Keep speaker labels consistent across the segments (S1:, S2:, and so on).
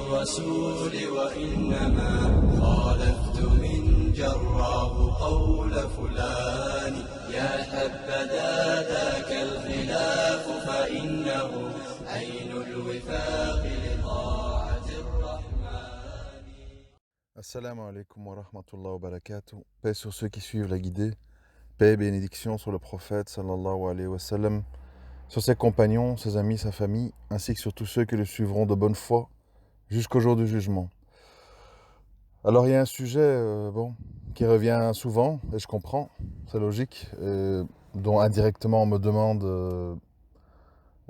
S1: الرسول وإنما خالفت من جراه قول فلان يا حبذا ذاك الخلاف فإنه عين الوفاق لطاعة الرحمن.
S2: Assalamu alaikum wa rahmatullahi wa barakatuh. Paix sur ceux qui suivent la guidée. Paix et bénédiction sur le prophète sallallahu alayhi wa sallam, sur ses compagnons, ses amis, sa famille, ainsi que sur tous ceux qui le suivront de bonne foi jusqu'au jour du jugement. Alors il y a un sujet qui revient souvent, et je comprends, c'est logique, dont indirectement on me demande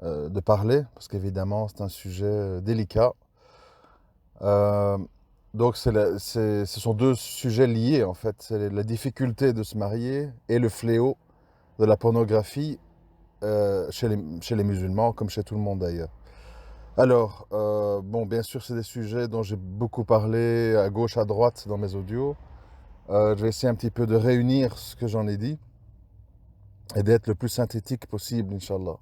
S2: de parler, parce qu'évidemment c'est un sujet délicat. Donc ce sont deux sujets liés en fait, c'est la difficulté de se marier et le fléau de la pornographie chez les musulmans, comme chez tout le monde d'ailleurs. Alors, bien sûr c'est des sujets dont j'ai beaucoup parlé à gauche, à droite dans mes audios. Je vais essayer un petit peu de réunir ce que j'en ai dit et d'être le plus synthétique possible, Inch'Allah.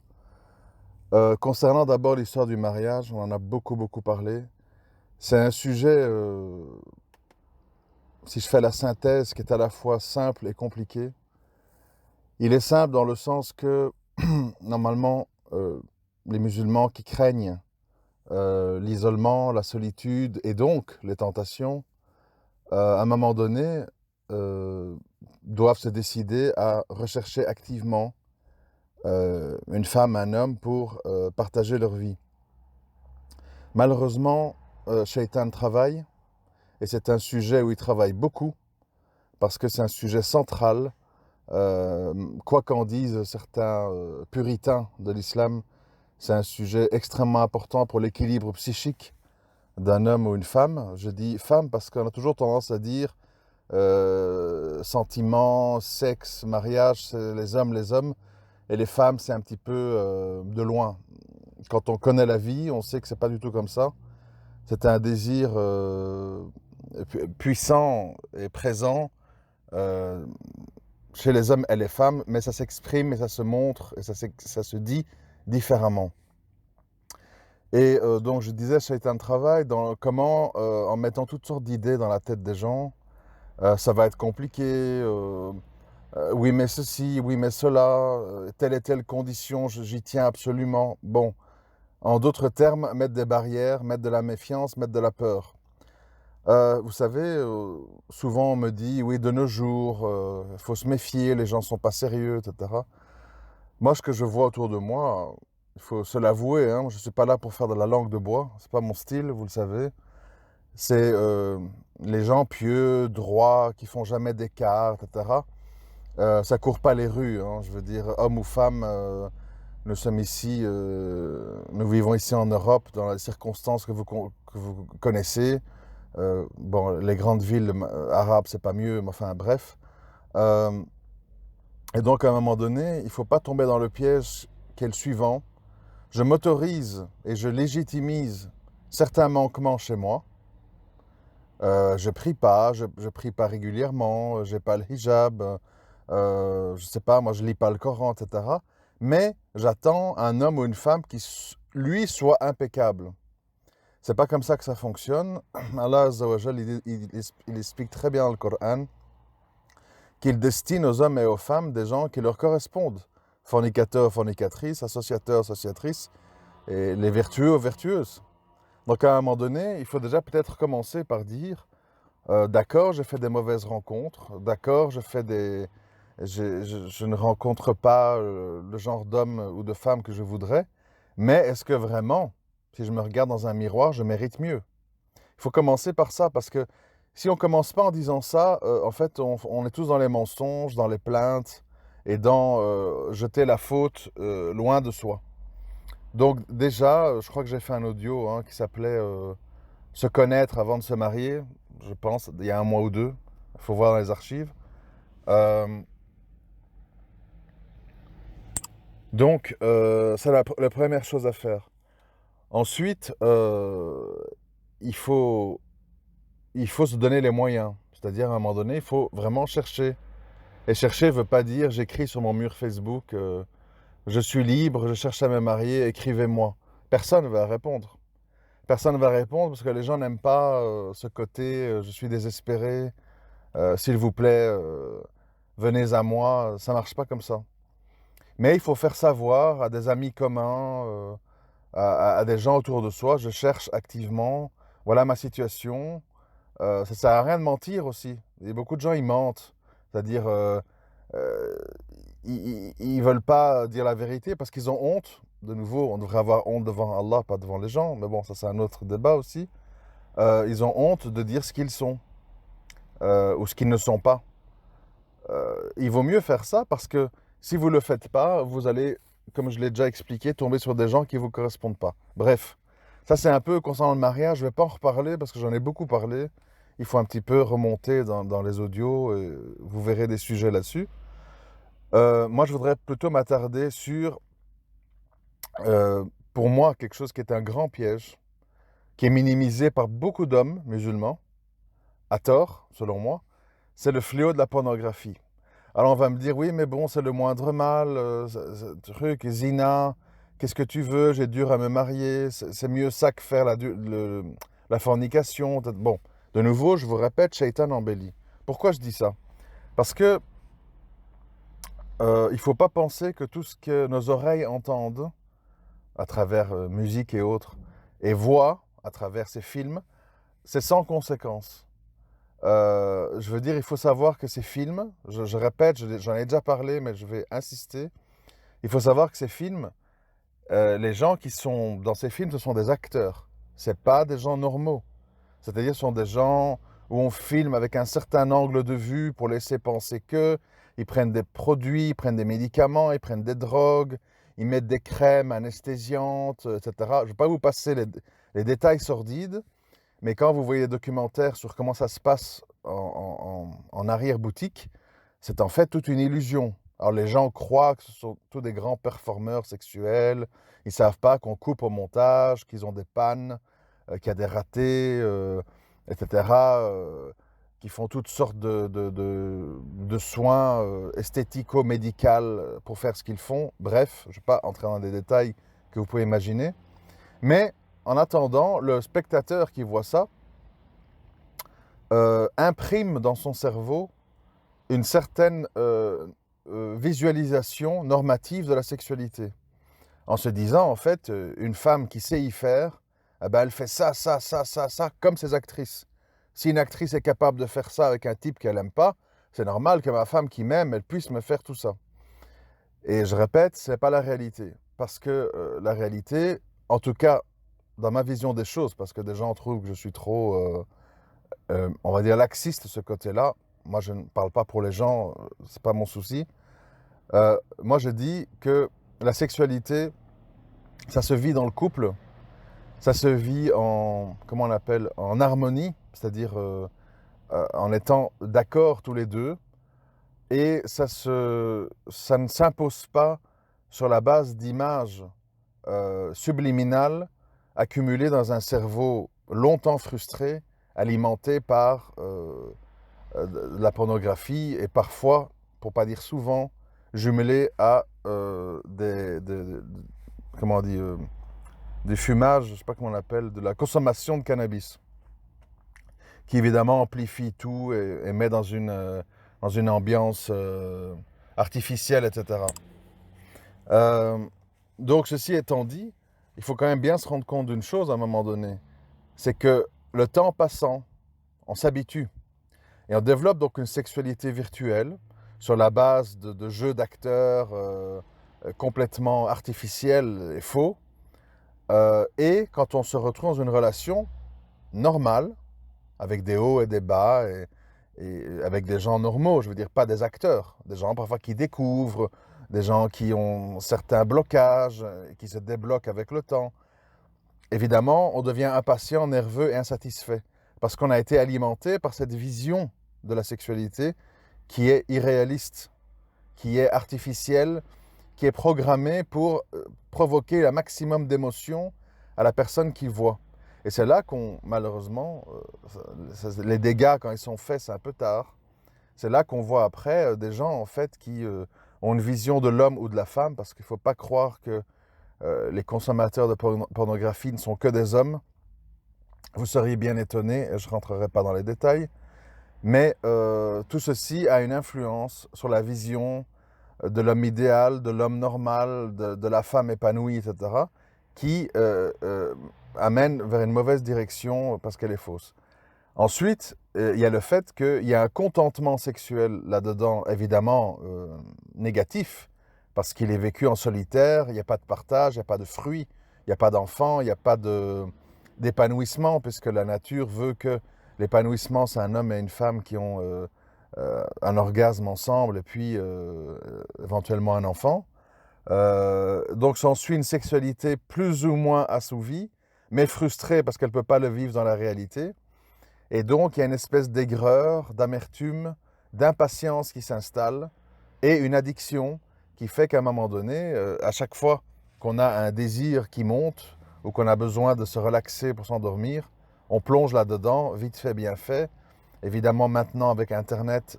S2: Concernant d'abord l'histoire du mariage, on en a beaucoup parlé. C'est un sujet, si je fais la synthèse, qui est à la fois simple et compliqué. Il est simple dans le sens que, normalement, les musulmans qui craignent l'isolement, la solitude et donc les tentations, à un moment donné, doivent se décider à rechercher activement une femme, un homme pour partager leur vie. Malheureusement, Shaitan travaille, et c'est un sujet où il travaille beaucoup, parce que c'est un sujet central. Quoi qu'en disent certains puritains de l'islam, c'est un sujet extrêmement important pour l'équilibre psychique d'un homme ou une femme. Je dis femme parce qu'on a toujours tendance à dire sentiments, sexe, mariage, c'est les hommes, et les femmes, c'est un petit peu de loin. Quand on connaît la vie, on sait que c'est pas du tout comme ça. C'est un désir puissant et présent chez les hommes et les femmes, mais ça s'exprime et ça se montre et ça se dit différemment. Et donc je disais, Shaitan travaille dans comment, en mettant toutes sortes d'idées dans la tête des gens, ça va être compliqué, oui mais ceci, oui mais cela, telle et telle condition, j'y tiens absolument. Bon, en d'autres termes, mettre des barrières, mettre de la méfiance, mettre de la peur. Vous savez, souvent on me dit, oui, de nos jours, il faut se méfier, les gens ne sont pas sérieux, etc. Moi, ce que je vois autour de moi, il faut se l'avouer, hein, je ne suis pas là pour faire de la langue de bois, c'est pas mon style, vous le savez. C'est les gens pieux, droits, qui font jamais d'écart, etc. Ça court pas les rues, hein, je veux dire, homme ou femme, nous sommes ici, nous vivons ici en Europe, dans les circonstances que vous connaissez. Les grandes villes arabes, c'est pas mieux, mais enfin bref. Et donc à un moment donné, il ne faut pas tomber dans le piège qui est le suivant. Je m'autorise et je légitimise certains manquements chez moi. Je prie pas régulièrement, j'ai pas le hijab, je sais pas, moi je lis pas le Coran, etc. Mais j'attends un homme ou une femme qui, lui, soit impeccable. C'est pas comme ça que ça fonctionne. Allah Azza wa Jal, il explique très bien dans le Coran qu'il destine aux hommes et aux femmes des gens qui leur correspondent. Fornicateurs, fornicatrices, associateurs, associatrices, et les vertueux, vertueuses. Donc à un moment donné, il faut déjà peut-être commencer par dire d'accord, j'ai fait des mauvaises rencontres, d'accord, je ne rencontre pas le genre d'homme ou de femme que je voudrais, mais est-ce que vraiment, si je me regarde dans un miroir, je mérite mieux? Il faut commencer par ça, parce que si on ne commence pas en disant ça, en fait, on est tous dans les mensonges, dans les plaintes, et dans jeter la faute loin de soi. Donc déjà, je crois que j'ai fait un audio qui s'appelait Se connaître avant de se marier, je pense, il y a un mois ou deux, il faut voir dans les archives. Donc, c'est la première chose à faire. Ensuite, il faut se donner les moyens. C'est-à-dire, à un moment donné, il faut vraiment chercher. Et chercher ne veut pas dire, j'écris sur mon mur Facebook, je suis libre, je cherche à me marier, écrivez-moi. Personne ne va répondre. personne ne va répondre parce que les gens n'aiment pas ce côté je suis désespéré, s'il vous plaît, venez à moi. Ça marche pas comme ça. Mais il faut faire savoir à des amis communs, à des gens autour de soi, je cherche activement, voilà ma situation. Ça sert à rien de mentir aussi. Et beaucoup de gens, ils mentent. C'est-à-dire, euh, ils veulent pas dire la vérité parce qu'ils ont honte. De nouveau, on devrait avoir honte devant Allah, pas devant les gens. Mais bon, ça c'est un autre débat aussi. Ils ont honte de dire ce qu'ils sont ou ce qu'ils ne sont pas. Il vaut mieux faire ça parce que si vous ne le faites pas, vous allez, comme je l'ai déjà expliqué, tomber sur des gens qui ne vous correspondent pas. Bref, ça c'est un peu concernant le mariage. Je ne vais pas en reparler parce que j'en ai beaucoup parlé. Il faut un petit peu remonter dans les audios et vous verrez des sujets là-dessus. Moi, je voudrais plutôt m'attarder sur, pour moi, quelque chose qui est un grand piège, qui est minimisé par beaucoup d'hommes musulmans, à tort, selon moi, c'est le fléau de la pornographie. Alors on va me dire, oui, mais bon, c'est le moindre mal, truc, zina, qu'est-ce que tu veux, j'ai dur à me marier, c'est mieux ça que faire la fornication. Bon, de nouveau, je vous répète, Shaitan embellit. Pourquoi je dis ça? Parce que il ne faut pas penser que tout ce que nos oreilles entendent, à travers musique et autres, et voient à travers ces films, c'est sans conséquence. Je veux dire, il faut savoir que ces films, je répète, j'en ai déjà parlé, mais je vais insister, il faut savoir que ces films, les gens qui sont dans ces films, ce sont des acteurs. C'est pas des gens normaux. C'est-à-dire, ce sont des gens où on filme avec un certain angle de vue pour laisser penser que ils prennent des produits, ils prennent des médicaments, ils prennent des drogues, ils mettent des crèmes anesthésiantes, etc. Je ne vais pas vous passer les détails sordides, mais quand vous voyez des documentaires sur comment ça se passe en arrière-boutique, c'est en fait toute une illusion. Alors les gens croient que ce sont tous des grands performeurs sexuels, ils ne savent pas qu'on coupe au montage, qu'ils ont des pannes, qu'il y a des ratés, etc., qui font toutes sortes de soins esthético-médicaux pour faire ce qu'ils font. Bref, je ne vais pas entrer dans des détails que vous pouvez imaginer. Mais en attendant, le spectateur qui voit ça imprime dans son cerveau une certaine visualisation normative de la sexualité. En se disant, en fait, une femme qui sait y faire, eh ben, elle fait ça, ça, ça, ça, ça, comme ses actrices. Si une actrice est capable de faire ça avec un type qu'elle n'aime pas, c'est normal que ma femme qui m'aime, elle puisse me faire tout ça. Et je répète, ce n'est pas la réalité. Parce que la réalité, en tout cas, dans ma vision des choses, parce que des gens trouvent que je suis trop, on va dire, laxiste de ce côté-là. Moi, je ne parle pas pour les gens, c'est pas mon souci. Moi, je dis que la sexualité, ça se vit dans le couple, ça se vit en, comment on appelle, en harmonie, c'est-à-dire en étant d'accord tous les deux, et ça ne s'impose pas sur la base d'images subliminales accumulées dans un cerveau longtemps frustré, alimenté par de la pornographie et parfois, pour pas dire souvent, jumelé à comment on dit, des fumages, je ne sais pas comment on appelle, de la consommation de cannabis, qui évidemment amplifie tout et met dans une ambiance artificielle, etc. Donc, ceci étant dit, il faut quand même bien se rendre compte d'une chose à un moment donné, c'est que le temps passant, on s'habitue. Et on développe donc une sexualité virtuelle sur la base de jeux d'acteurs complètement artificiels et faux. Et quand on se retrouve dans une relation normale, avec des hauts et des bas, et avec des gens normaux, je veux dire pas des acteurs, des gens parfois qui découvrent, des gens qui ont certains blocages, qui se débloquent avec le temps. Évidemment, on devient impatient, nerveux et insatisfait, parce qu'on a été alimenté par cette vision de la sexualité qui est irréaliste, qui est artificielle, qui est programmée pour provoquer un maximum d'émotions à la personne qui voit. Et c'est là qu'on, malheureusement, les dégâts quand ils sont faits, c'est un peu tard. C'est là qu'on voit après des gens en fait qui ont une vision de l'homme ou de la femme, parce qu'il ne faut pas croire que les consommateurs de pornographie ne sont que des hommes. Vous seriez bien étonné, et je ne rentrerai pas dans les détails, mais tout ceci a une influence sur la vision de l'homme idéal, de l'homme normal, de la femme épanouie, etc., qui amène vers une mauvaise direction parce qu'elle est fausse. Ensuite, il y a le fait qu'il y a un contentement sexuel là-dedans, évidemment négatif, parce qu'il est vécu en solitaire, il n'y a pas de partage, il n'y a pas de fruits, il n'y a pas d'enfants, il n'y a pas d'épanouissement, puisque la nature veut que l'épanouissement, c'est un homme et une femme qui ont un orgasme ensemble et puis éventuellement un enfant. Donc s'ensuit une sexualité plus ou moins assouvie, mais frustrée parce qu'elle ne peut pas le vivre dans la réalité. Et donc il y a une espèce d'aigreur, d'amertume, d'impatience qui s'installe et une addiction qui fait qu'à un moment donné, à chaque fois qu'on a un désir qui monte ou qu'on a besoin de se relaxer pour s'endormir, on plonge là-dedans, vite fait, bien fait. Évidemment, maintenant, avec Internet,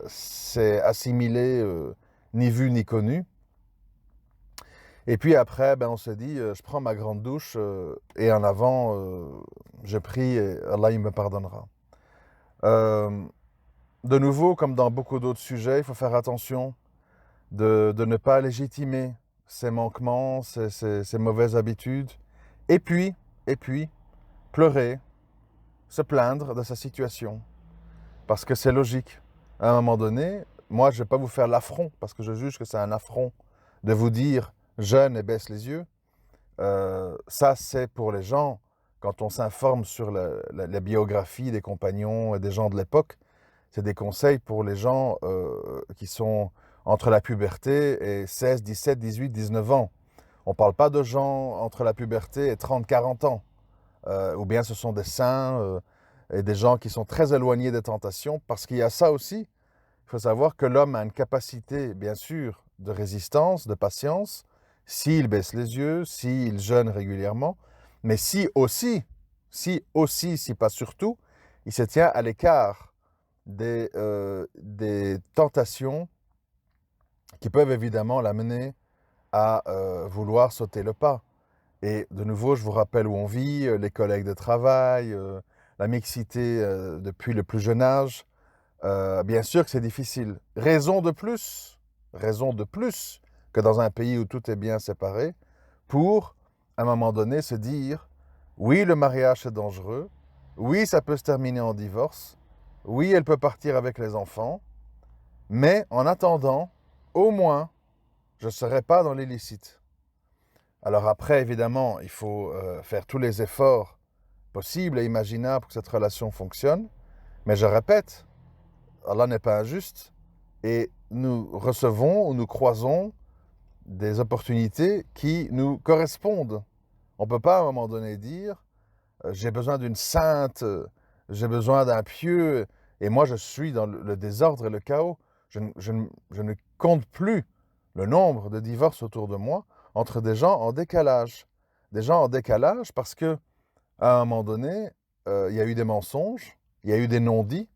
S2: c'est assimilé, ni vu ni connu. Et puis après, ben, on se dit, je prends ma grande douche et en avant, je prie et Allah il me pardonnera. Euh, de nouveau, comme dans beaucoup d'autres sujets, il faut faire attention de ne pas légitimer ses manquements, ses mauvaises habitudes. Et puis, et puis, pleurer, se plaindre de sa situation. Parce que c'est logique. À un moment donné, moi, je ne vais pas vous faire l'affront, parce que je juge que c'est un affront de vous dire jeûne et baisse les yeux. Ça, c'est pour les gens, quand on s'informe sur la biographie des compagnons et des gens de l'époque, c'est des conseils pour les gens qui sont entre la puberté et 16, 17, 18, 19 ans. On ne parle pas de gens entre la puberté et 30, 40 ans. Ou bien ce sont des saints et des gens qui sont très éloignés des tentations, parce qu'il y a ça aussi. Il faut savoir que l'homme a une capacité, bien sûr, de résistance, de patience, s'il baisse les yeux, s'il jeûne régulièrement, mais si aussi, si pas surtout, il se tient à l'écart des tentations qui peuvent évidemment l'amener à vouloir sauter le pas. Et de nouveau, je vous rappelle où on vit, les collègues de travail, la mixité depuis le plus jeune âge. Bien sûr que c'est difficile. Raison de plus que dans un pays où tout est bien séparé, pour, à un moment donné, se dire, oui, le mariage c'est dangereux, oui, ça peut se terminer en divorce, oui, elle peut partir avec les enfants, mais en attendant, au moins, je ne serai pas dans l'illicite. Alors après, évidemment, il faut faire tous les efforts possibles et imaginables pour que cette relation fonctionne, mais je répète, Allah n'est pas injuste et nous recevons ou nous croisons des opportunités qui nous correspondent. On ne peut pas à un moment donné dire j'ai besoin d'une sainte, j'ai besoin d'un pieux, et moi je suis dans le désordre et le chaos. Je ne compte plus le nombre de divorces autour de moi entre des gens en décalage. Des gens en décalage parce que à un moment donné, il y a eu des mensonges, il y a eu des non-dits,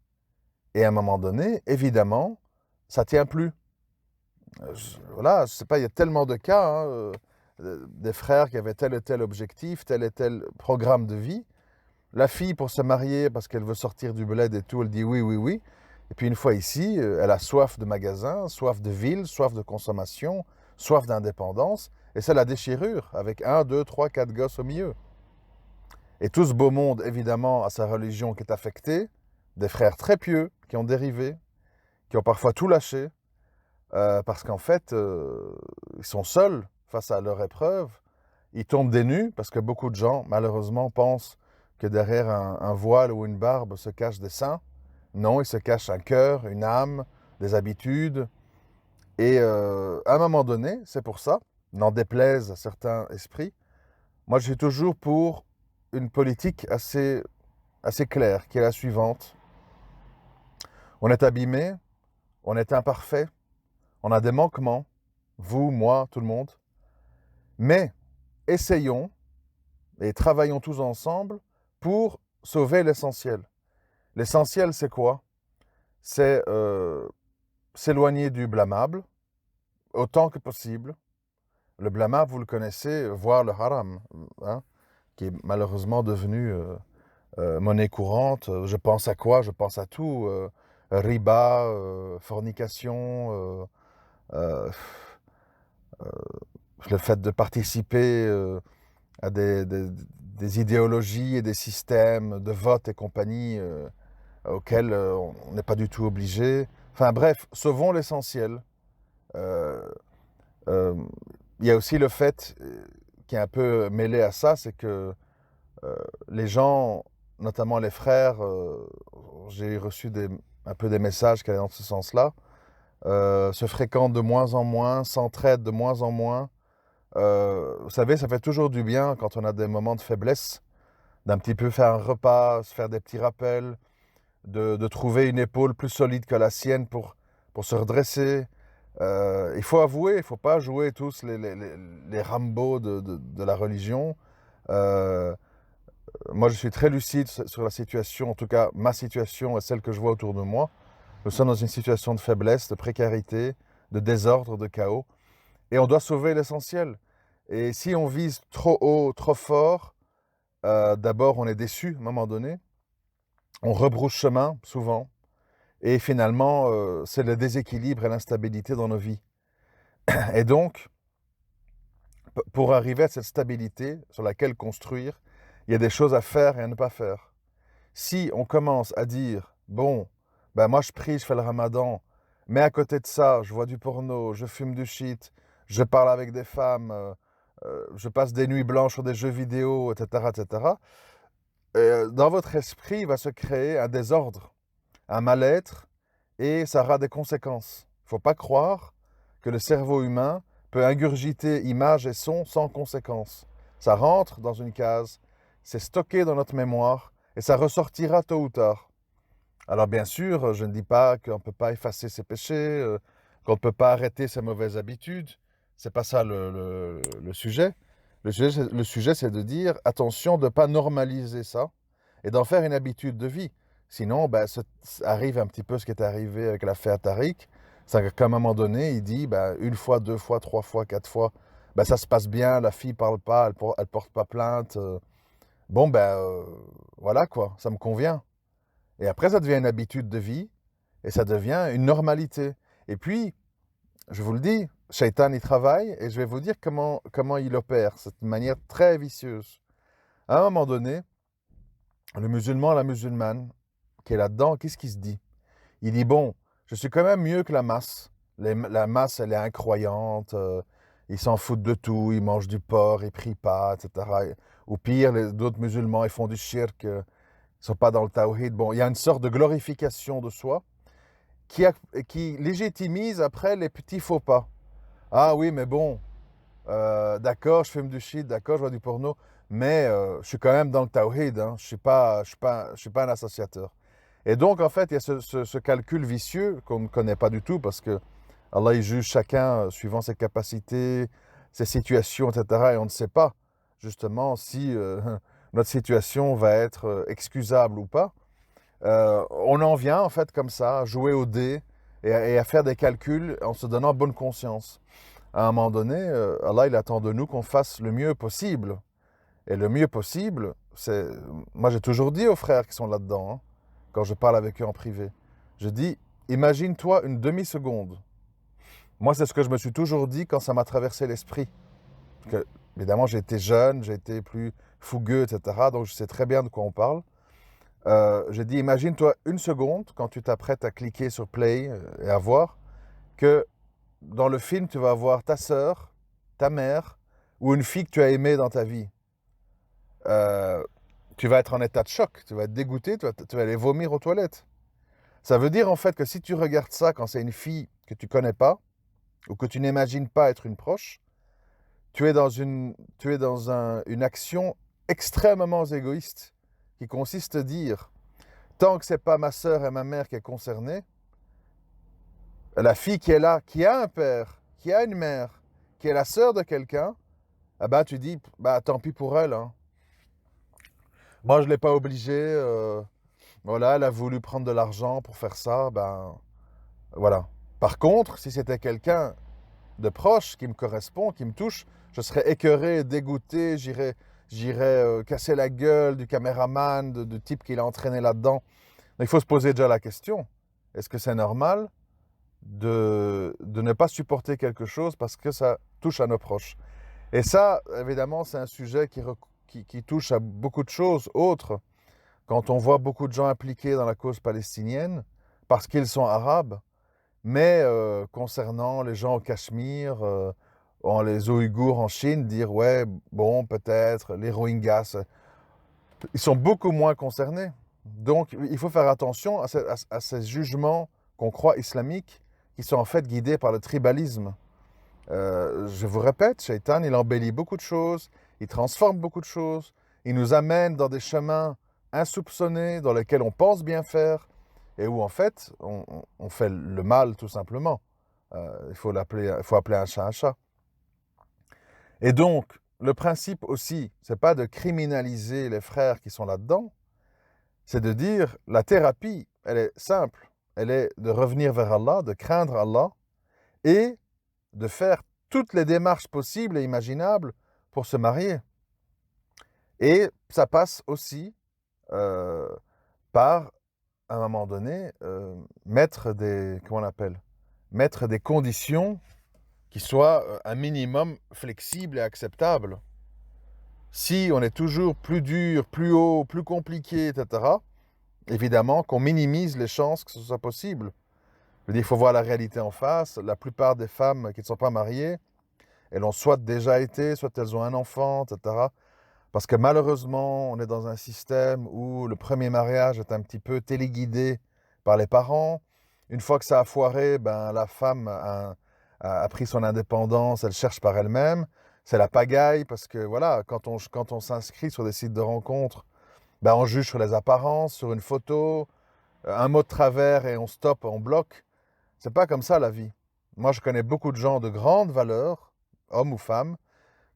S2: et à un moment donné, évidemment, ça ne tient plus. Voilà, je sais pas, il y a tellement de cas, hein, des frères qui avaient tel et tel objectif, tel et tel programme de vie. La fille, pour se marier, parce qu'elle veut sortir du bled et tout, elle dit oui, oui, oui. Et puis une fois ici, elle a soif de magasin, soif de ville, soif de consommation, soif d'indépendance. Et c'est la déchirure, avec un, deux, trois, quatre gosses au milieu. Et tout ce beau monde, évidemment, a sa religion qui est affectée, des frères très pieux qui ont dérivé, qui ont parfois tout lâché, parce qu'en fait, ils sont seuls face à leur épreuve. Ils tombent des nues, parce que beaucoup de gens, malheureusement, pensent que derrière un voile ou une barbe se cachent des saints. Non, il se cache un cœur, une âme, des habitudes. Et à un moment donné, c'est pour ça, n'en déplaise à certains esprits, moi je suis toujours pour une politique assez claire, qui est la suivante. On est abîmé, on est imparfait, on a des manquements, vous, moi, tout le monde, mais essayons et travaillons tous ensemble pour sauver l'essentiel. L'essentiel, c'est quoi? C'est s'éloigner du blâmable autant que possible. Le blâmable, vous le connaissez, voire le haram. Hein? qui est malheureusement devenue monnaie courante. Je pense à quoi? Je pense à tout. Riba, fornication, euh, le fait de participer à des idéologies et des systèmes de vote et compagnie auxquels on n'est pas du tout obligé. Enfin bref, sauvons l'essentiel. Euh, euh, Il y a aussi le fait qui est un peu mêlé à ça, c'est que les gens, notamment les frères, j'ai reçu un peu des messages qui allaient dans ce sens-là, se fréquentent de moins en moins, s'entraident de moins en moins. Vous savez, ça fait toujours du bien quand on a des moments de faiblesse, d'un petit peu faire un repas, se faire des petits rappels, de trouver une épaule plus solide que la sienne pour se redresser. Il faut avouer, il ne faut pas jouer tous les Rambo de la religion. Euh, Moi, je suis très lucide sur la situation, en tout cas ma situation et celle que je vois autour de moi. Nous sommes dans une situation de faiblesse, de précarité, de désordre, de chaos, et on doit sauver l'essentiel. Et si on vise trop haut, trop fort, d'abord on est déçu à un moment donné, on rebrousse chemin souvent, et finalement c'est le déséquilibre et l'instabilité dans nos vies. Et donc, pour arriver à cette stabilité sur laquelle construire, il y a des choses à faire et à ne pas faire. Si on commence à dire, bon, ben moi je prie, je fais le ramadan, mais à côté de ça, je vois du porno, je fume du shit, je parle avec des femmes, je passe des nuits blanches sur des jeux vidéo, etc., etc., dans votre esprit, il va se créer un désordre, un mal-être, et ça aura des conséquences. Il ne faut pas croire que le cerveau humain peut ingurgiter images et sons sans conséquences. Ça rentre dans une case, c'est stocké dans notre mémoire, et ça ressortira tôt ou tard. Alors bien sûr, je ne dis pas qu'on ne peut pas effacer ses péchés, qu'on ne peut pas arrêter ses mauvaises habitudes. C'est pas ça le sujet. Le sujet, c'est de dire attention de ne pas normaliser ça et d'en faire une habitude de vie. Sinon, ben, arrive un petit peu ce qui est arrivé avec l'affaire Tariq. C'est qu'à un moment donné, il dit ben, une fois, deux fois, trois fois, quatre fois, ben, ça se passe bien, la fille parle pas, elle porte pas plainte. Bon, ben voilà quoi, ça me convient. Et après, ça devient une habitude de vie et ça devient une normalité. Et puis, je vous le dis, Shaitan y travaille et je vais vous dire comment il opère, cette manière très vicieuse. À un moment donné, le musulman, la musulmane qui est là-dedans, qu'est-ce qu'il se dit? Il dit, bon, je suis quand même mieux que la masse. La masse, elle est incroyante, ils s'en foutent de tout, ils mangent du porc, ils prient pas, etc. Ou pire, d'autres musulmans, ils font du shirk, ils sont pas dans le tawhid. Bon, il y a une sorte de glorification de soi qui légitimise après les petits faux pas. Ah oui, mais bon, d'accord, je fume du shit, d'accord, je vois du porno, mais je suis quand même dans le tawhid, hein, je suis pas un associateur. Et donc, en fait, il y a ce calcul vicieux qu'on ne connaît pas du tout parce que Allah, il juge chacun suivant ses capacités, ses situations, etc. Et on ne sait pas, justement, si notre situation va être excusable ou pas. On en vient, en fait, comme ça, à jouer au dé et à faire des calculs en se donnant bonne conscience. À un moment donné, Allah, il attend de nous qu'on fasse le mieux possible. Et le mieux possible, c'est... Moi, j'ai toujours dit aux frères qui sont là-dedans, hein, quand je parle avec eux en privé, je dis, imagine-toi une demi-seconde. Moi, c'est ce que je me suis toujours dit quand ça m'a traversé l'esprit. Parce que, évidemment, j'ai été jeune, j'ai été plus fougueux, etc. Donc, je sais très bien de quoi on parle. J'ai dit, imagine-toi une seconde quand tu t'apprêtes à cliquer sur play et à voir que dans le film, tu vas voir ta sœur, ta mère ou une fille que tu as aimée dans ta vie. Euh, Tu vas être en état de choc, tu vas être dégoûté, tu vas aller vomir aux toilettes. Ça veut dire en fait que si tu regardes ça quand c'est une fille que tu connais pas ou que tu n'imagines pas être une proche, tu es dans une action extrêmement égoïste qui consiste à dire tant que c'est pas ma sœur et ma mère qui est concernée, la fille qui est là, qui a un père, qui a une mère, qui est la sœur de quelqu'un, ah ben tu dis bah tant pis pour elle, hein. Moi je l'ai pas obligée, voilà, elle a voulu prendre de l'argent pour faire ça, ben voilà. Par contre, si c'était quelqu'un de proche qui me correspond, qui me touche, je serais écœuré, dégoûté, j'irai casser la gueule du caméraman, du type qui l'a entraîné là-dedans. Donc, il faut se poser déjà la question, est-ce que c'est normal de ne pas supporter quelque chose parce que ça touche à nos proches? Et ça, évidemment, c'est un sujet qui touche à beaucoup de choses autres. Quand on voit beaucoup de gens impliqués dans la cause palestinienne, parce qu'ils sont arabes, mais concernant les gens au Cachemire, les Ouïghours en Chine, dire ouais, bon, peut-être, les Rohingyas, ils sont beaucoup moins concernés. Donc, il faut faire attention à ces jugements qu'on croit islamiques, qui sont en fait guidés par le tribalisme. Je vous répète, Shaitan, il embellit beaucoup de choses, il transforme beaucoup de choses, il nous amène dans des chemins insoupçonnés, dans lesquels on pense bien faire, et où en fait, on fait le mal tout simplement. Il faut appeler un chat un chat. Et donc, le principe aussi, c'est pas de criminaliser les frères qui sont là-dedans, c'est de dire, la thérapie, elle est simple, elle est de revenir vers Allah, de craindre Allah, et de faire toutes les démarches possibles et imaginables pour se marier. Et ça passe aussi par, à un moment donné, mettre des conditions qui soient un minimum flexibles et acceptables. Si on est toujours plus dur, plus haut, plus compliqué, etc., évidemment qu'on minimise les chances que ce soit possible. Je veux dire, il faut voir la réalité en face. La plupart des femmes qui ne sont pas mariées, elles ont soit déjà été, soit elles ont un enfant, etc. Parce que malheureusement, on est dans un système où le premier mariage est un petit peu téléguidé par les parents. Une fois que ça a foiré, ben, la femme a pris son indépendance, elle cherche par elle-même. C'est la pagaille parce que voilà, quand on s'inscrit sur des sites de rencontres, ben, on juge sur les apparences, sur une photo, un mot de travers et on stoppe, on bloque. C'est pas comme ça la vie. Moi, je connais beaucoup de gens de grande valeur, hommes ou femmes,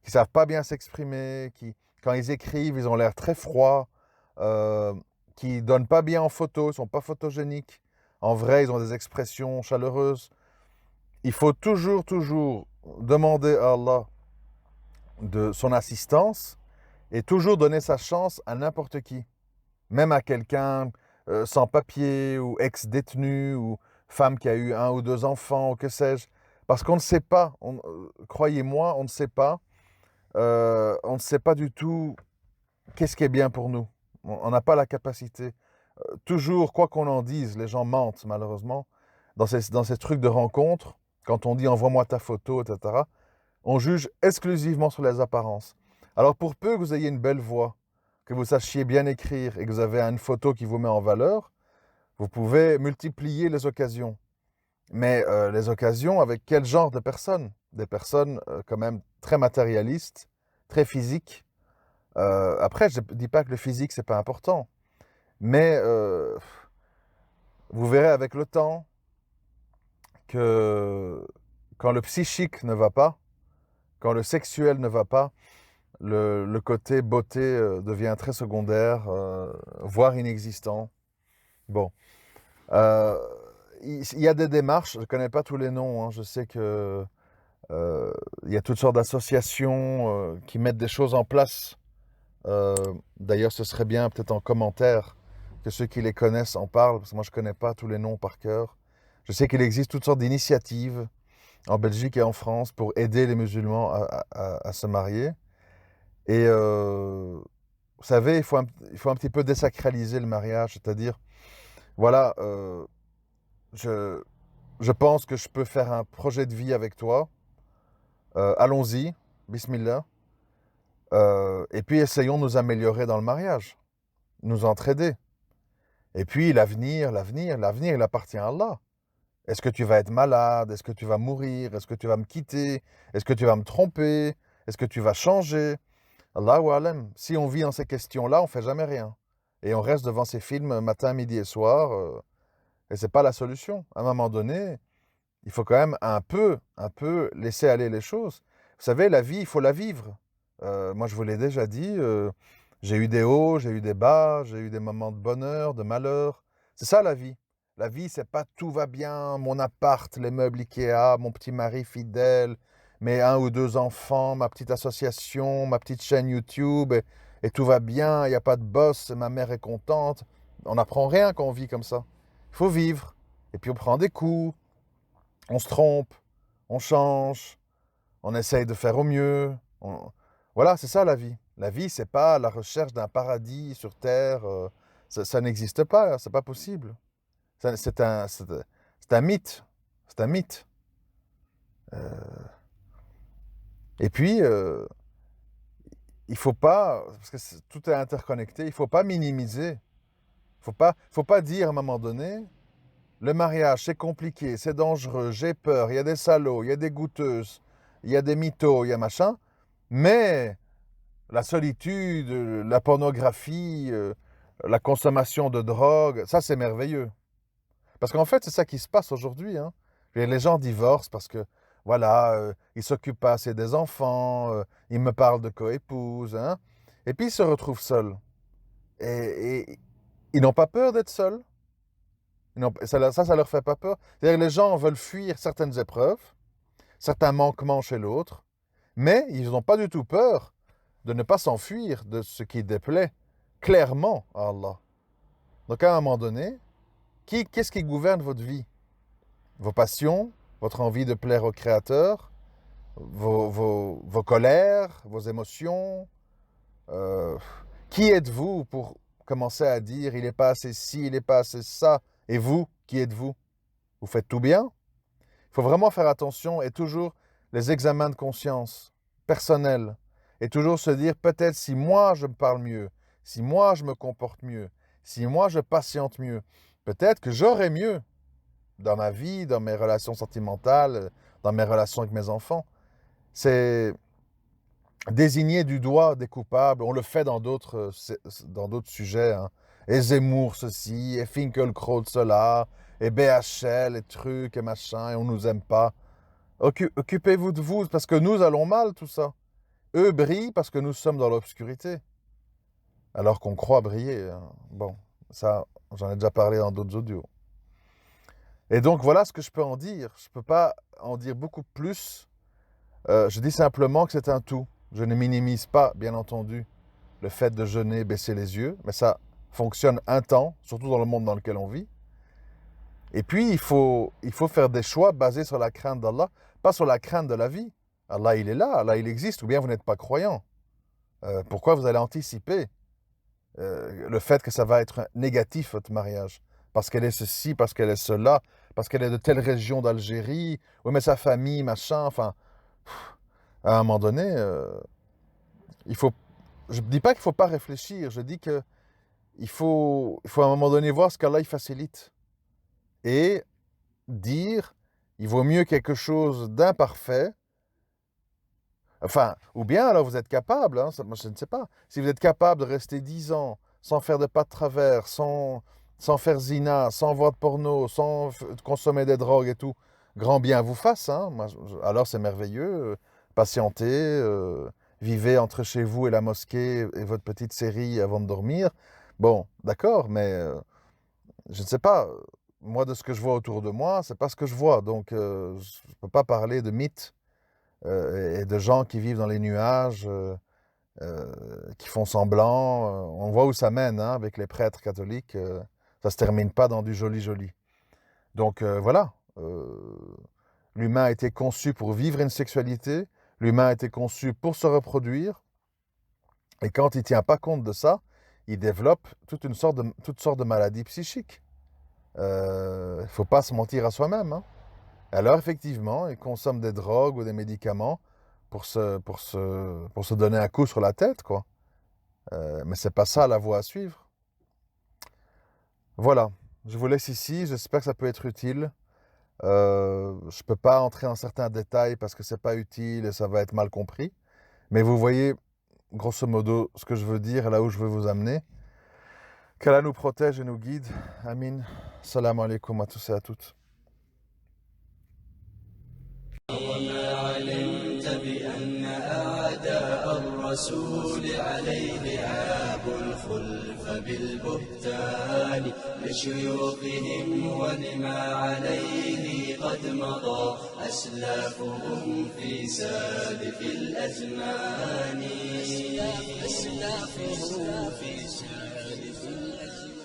S2: qui savent pas bien s'exprimer, qui, quand ils écrivent, ils ont l'air très froids, qui donnent pas bien en photo, ils sont pas photogéniques. En vrai, ils ont des expressions chaleureuses. Il faut toujours, toujours demander à Allah de son assistance et toujours donner sa chance à n'importe qui. Même à quelqu'un sans papier ou ex-détenu ou femme qui a eu un ou deux enfants ou que sais-je. Parce qu'on ne sait pas, croyez-moi, on ne sait pas. On ne sait pas du tout qu'est-ce qui est bien pour nous. On n'a pas la capacité. Toujours, quoi qu'on en dise, les gens mentent malheureusement. Dans ces trucs de rencontre, quand on dit envoie-moi ta photo, etc., on juge exclusivement sur les apparences. Alors pour peu que vous ayez une belle voix, que vous sachiez bien écrire et que vous avez une photo qui vous met en valeur, vous pouvez multiplier les occasions. Mais les occasions avec quel genre de personnes? Des personnes quand même très matérialistes, très physiques. Après, je ne dis pas que le physique, c'est pas important. Mais vous verrez avec le temps que quand le psychique ne va pas, quand le sexuel ne va pas, le côté beauté devient très secondaire, voire inexistant. Bon. Euh, il y a des démarches, je ne connais pas tous les noms, hein, je sais que il y a toutes sortes d'associations qui mettent des choses en place. D'ailleurs, ce serait bien peut-être en commentaire que ceux qui les connaissent en parlent, parce que moi je ne connais pas tous les noms par cœur. Je sais qu'il existe toutes sortes d'initiatives en Belgique et en France pour aider les musulmans à se marier. Et vous savez, il faut un petit peu désacraliser le mariage, c'est-à-dire, voilà, je, je pense que je peux faire un projet de vie avec toi. Allons-y, bismillah. Et puis essayons de nous améliorer dans le mariage, nous entraider. Et puis l'avenir, il appartient à Allah. Est-ce que tu vas être malade? Est-ce que tu vas mourir? Est-ce que tu vas me quitter? Est-ce que tu vas me tromper? Est-ce que tu vas changer? Allahu alam. Si on vit dans ces questions-là, on ne fait jamais rien. Et on reste devant ces films matin, midi et soir. Et ce n'est pas la solution. À un moment donné, il faut quand même un peu laisser aller les choses. Vous savez, la vie, il faut la vivre. Moi, je vous l'ai déjà dit, j'ai eu des hauts, j'ai eu des bas, j'ai eu des moments de bonheur, de malheur. C'est ça la vie. La vie, c'est pas tout va bien, mon appart, les meubles Ikea, mon petit mari fidèle, mes 1 ou 2 enfants, ma petite association, ma petite chaîne YouTube, et tout va bien, il n'y a pas de boss, ma mère est contente. On n'apprend rien quand on vit comme ça. Il faut vivre. Et puis on prend des coups, on se trompe, on change, on essaye de faire au mieux. Voilà, c'est ça la vie. La vie, c'est pas la recherche d'un paradis sur Terre. Ça n'existe pas, c'est pas possible. C'est un mythe. C'est un mythe. Euh, Et puis, il faut pas, parce que tout est interconnecté, il faut pas minimiser. Faut pas dire à un moment donné, le mariage, c'est compliqué, c'est dangereux, j'ai peur, il y a des salauds, il y a des goûteuses, il y a des mythos, il y a machin. Mais la solitude, la pornographie, la consommation de drogue, ça c'est merveilleux. Parce qu'en fait, c'est ça qui se passe aujourd'hui, hein. Les gens divorcent parce que, voilà, ils s'occupent pas assez des enfants, ils me parlent de coépouse, hein. Et puis ils se retrouvent seuls. Et ils n'ont pas peur d'être seuls. Ça leur fait pas peur. C'est-à-dire que les gens veulent fuir certaines épreuves, certains manquements chez l'autre, mais ils n'ont pas du tout peur de ne pas s'enfuir de ce qui déplaît clairement à Allah. Donc à un moment donné, qu'est-ce qui gouverne votre vie? Vos passions, votre envie de plaire au Créateur, vos colères, vos émotions. euh, qui êtes-vous pour commencer à dire il n'est pas assez ci, il n'est pas assez ça? Et vous, qui êtes-vous? Vous faites tout bien? Il faut vraiment faire attention et toujours les examens de conscience personnels. Et toujours se dire peut-être si moi je me parle mieux, si moi je me comporte mieux, si moi je patiente mieux, peut-être que j'aurai mieux dans ma vie, dans mes relations sentimentales, dans mes relations avec mes enfants. C'est désigner du doigt des coupables. On le fait dans d'autres sujets, hein. Et Zemmour ceci, et Finkelkraut cela, et BHL, et trucs, et machin, et on nous aime pas. Occupez-vous de vous, parce que nous allons mal, tout ça. Eux brillent parce que nous sommes dans l'obscurité, alors qu'on croit briller, hein. Bon, ça, j'en ai déjà parlé dans d'autres audios. Et donc, voilà ce que je peux en dire. Je ne peux pas en dire beaucoup plus. Je dis simplement que c'est un tout. Je ne minimise pas, bien entendu, le fait de jeûner, baisser les yeux, mais ça fonctionne un temps, surtout dans le monde dans lequel on vit. Et puis, il faut faire des choix basés sur la crainte d'Allah, pas sur la crainte de la vie. Allah, il est là, Allah, il existe, ou bien vous n'êtes pas croyant. Pourquoi vous allez anticiper le fait que ça va être négatif, votre mariage? Parce qu'elle est ceci, parce qu'elle est cela, parce qu'elle est de telle région d'Algérie, oui, mais sa famille, machin, enfin, à un moment donné, il faut, je ne dis pas qu'il ne faut pas réfléchir, je dis que il faut à un moment donné voir ce qu'Allah il facilite. Et dire, il vaut mieux quelque chose d'imparfait, enfin, ou bien alors vous êtes capable, hein, moi je ne sais pas, si vous êtes capable de rester 10 ans sans faire de pas de travers, sans faire zina, sans voir de porno, sans consommer des drogues et tout, grand bien vous fasse, hein, alors c'est merveilleux, patientez, vivez entre chez vous et la mosquée et votre petite série avant de dormir. Bon, d'accord, mais je ne sais pas, moi de ce que je vois autour de moi, c'est pas ce que je vois, donc je ne peux pas parler de mythes et de gens qui vivent dans les nuages, qui font semblant. On voit où ça mène, hein, avec les prêtres catholiques, ça se termine pas dans du joli. Donc voilà, l'humain a été conçu pour vivre une sexualité, l'humain a été conçu pour se reproduire, et quand il ne tient pas compte de ça, il développe toutes sortes de maladies psychiques. Il ne faut pas se mentir à soi-même, hein. Alors effectivement, il consomme des drogues ou des médicaments pour se donner un coup sur la tête, quoi. Mais c'est pas ça la voie à suivre. Voilà, je vous laisse ici, j'espère que ça peut être utile. Je peux pas entrer en certains détails parce que c'est pas utile et ça va être mal compris. Mais vous voyez, grosso modo, ce que je veux dire et là où je veux vous amener. Qu'Allah nous protège et nous guide. Amin. Salam alaikum à tous et à toutes.
S1: وما علمت بأن أعداء الرحمن الرسول عليه عاب الخلف بالبهتان لشيوخهم ولما عليه قد مضى أسلافهم في سالف الأزمان. أسلافهم في سالف الأزمان.